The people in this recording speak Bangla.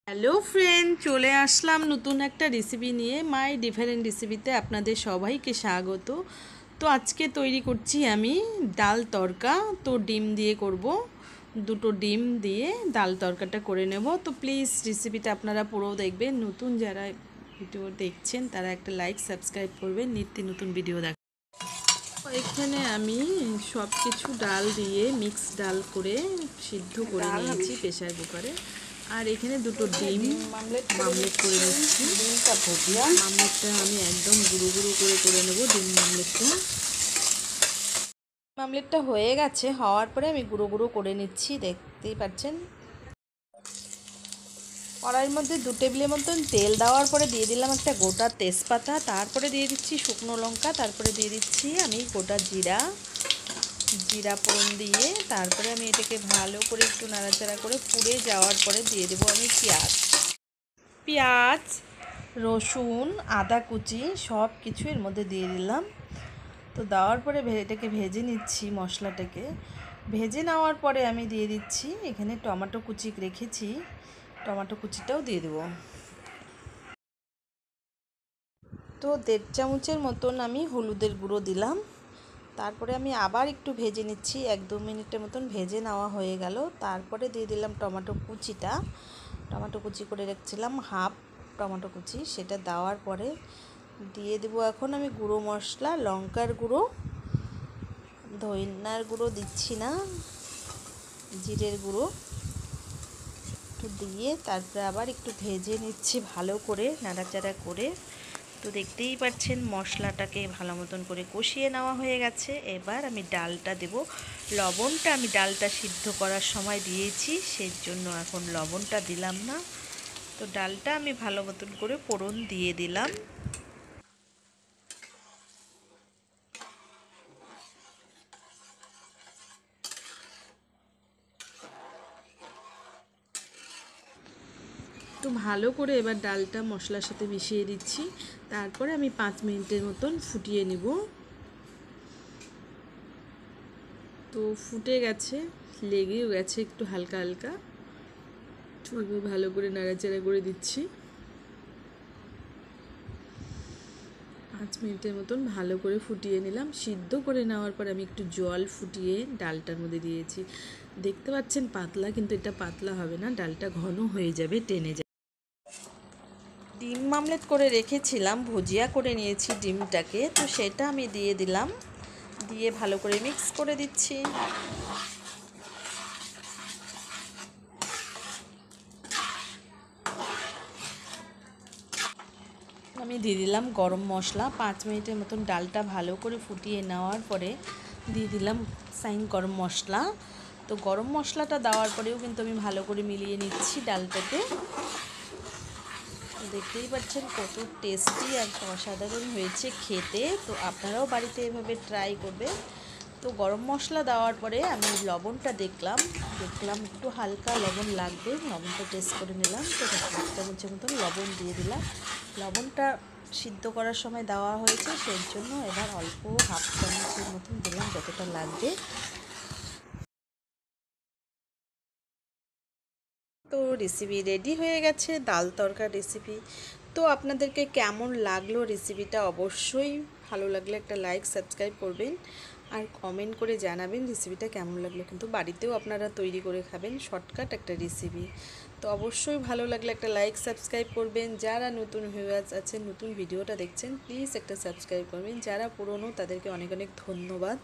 হ্যালো ফ্রেন্ড, চলে আসলাম নতুন একটা রেসিপি নিয়ে। মাই ডিফারেন্ট রেসিপিতে আপনাদের সবাইকে স্বাগত। তো আজকে তৈরি করছি আমি ডাল তড়কা। তো ডিম দিয়ে করব, দুটো ডিম দিয়ে ডাল তড়কাটা করে নেব। তো প্লিজ রেসিপিটা আপনারা পুরো দেখবেন। নতুন যারা ভিডিও দেখছেন তারা একটা লাইক সাবস্ক্রাইব করবেন, নিত্য নতুন ভিডিও দেখ। এখানে আমি সব কিছু ডাল দিয়ে মিক্স ডাল করে সিদ্ধ করে নিয়েছি প্রেসার কুকারে। আর এখানে দুটো ডিম মামলেট করে নিচ্ছি। মামলেটটা আমি একদম গুঁড়ো গুঁড়ো করে নেব। ডিম মামলেটটা হয়ে গেছে, হওয়ার পরে আমি গুঁড়ো গুঁড়ো করে নিচ্ছি, দেখতেই পাচ্ছেন। কড়াইয়ের মধ্যে 2 টেবিলের মতন তেল দেওয়ার পরে দিয়ে দিলাম একটা গোটা তেজপাতা, তারপরে দিয়ে দিচ্ছি শুকনো লঙ্কা, তারপরে দিয়ে দিচ্ছি আমি গোটা জিরা ফোড়ন দিয়ে তারপরে আমি এটাকে ভালো করে একটু নাড়াচাড়া করে পুড়ে যাওয়ার পরে দিয়ে দেবো আমি পেঁয়াজ, রসুন, আদা কুচি সব কিছু এর মধ্যে দিয়ে দিলাম। তো দেওয়ার পরে এটাকে ভেজে নিচ্ছি। মশলাটাকে ভেজে নেওয়ার পরে আমি দিয়ে দিচ্ছি এখানে টমেটো কুচি রেখেছি, টমেটো কুচিটাও দিয়ে দেবো। তো 1.5 চামচের মতন আমি হলুদের গুঁড়ো দিলাম। তারপরে আমি আবার একটু ভেজে নিচ্ছি, 1-2 মিনিটের মতন ভেজে নেওয়া হয়ে গেল। তারপরে দিয়ে দিলাম টমেটো কুচি করে রেখেছিলাম, হাফ টমেটো কুচি, সেটা দেওয়ার পরে দিয়ে দেবো এখন আমি গুঁড়ো মশলা, লঙ্কার গুঁড়ো, ধনিয়ার গুঁড়ো দিচ্ছি না, জিরের গুঁড়ো একটু দিয়ে তারপরে আবার একটু ভেজে নিচ্ছি ভালো করে নাড়াচাড়া করে। তো দেখতেই পাচ্ছেন মশলাটাকে ভালো মতন করে কষিয়ে নেওয়া হয়ে গেছে। এবার আমি ডালটা দেব। লবণটা আমি ডালটা সিদ্ধ করার সময় দিয়েছি, সেই জন্য এখন লবণটা দিলাম না। তো ডালটা আমি ভালো মতন করে ফোড়ন দিয়ে দিলাম। তো ভালো করে এবার ডালটা মশলার সাথে মিশিয়ে দিচ্ছি। তারপরে আমি 5 মিনিটের মতন ফুটিয়ে নিব। তো ফুটে গেছে, লেগেও গেছে একটু হালকা হালকা। আমি ভালো করে নাড়াচাড়া করে দিচ্ছি। 5 মিনিটের মতন ভালো করে ফুটিয়ে নিলাম। সিদ্ধ করে নেওয়ার পর আমি একটু জল ফুটিয়ে ডালটার মধ্যে দিয়েছি। দেখতে পাচ্ছেন পাতলা, কিন্তু এটা পাতলা হবে না, ডালটা ঘন হয়ে যাবে, টেনে যাবে। ডিম মামলেট করে রেখেছিলাম, ভুজিয়া করে নিয়েছি ডিমটাকে, তো সেটা আমি দিয়ে দিলাম, দিয়ে ভালো করে মিক্স করে দিচ্ছি। আমি দিয়ে দিলাম গরম মশলা। 5 মিনিটের মতন ডালটা ভালো করে ফুটিয়ে নেওয়ার পরে দিয়ে দিলাম গরম মশলা। তো গরম মশলাটা দেওয়ার পরেও কিন্তু আমি ভালো করে মিলিয়ে নিচ্ছি ডালটাকে। দেখতেই পাচ্ছেন কত টেস্টি আর অসাধারণ হয়েছে খেতে। তো আপনারাও বাড়িতে এভাবে ট্রাই করবেন। তো গরম মশলা দেওয়ার পরে আমি লবণটা দেখলাম একটু হালকা লবণ লাগবে, লবণটা টেস্ট করে নিলাম। তো 1 চামচের মতন লবণ দিয়ে দিলাম। লবণটা সিদ্ধ করার সময় দেওয়া হয়েছে, সেই জন্য এবার অল্প হাফ চামচের মতন দিলাম, যতটা লাগবে। তো রেসিপি রেডি হয়ে গেছে, ডাল তড়কা রেসিপি। তো আপনাদেরকে কেমন লাগলো রেসিপিটা, অবশ্যই ভালো লাগলে একটা লাইক সাবস্ক্রাইব করবেন আর কমেন্ট করে জানাবেন রেসিপিটা কেমন লাগলো। কিন্তু বাড়িতেও আপনারা তৈরি করে খাবেন, শর্টকাট একটা রেসিপি। তো অবশ্যই ভালো লাগলে একটা লাইক সাবস্ক্রাইব করবেন। যারা নতুন ভিউয়ার্স আছেন, নতুন ভিডিওটা দেখছেন, প্লিজ একটা সাবস্ক্রাইব করবেন। যারা পুরনো তাদেরকে অনেক অনেক ধন্যবাদ।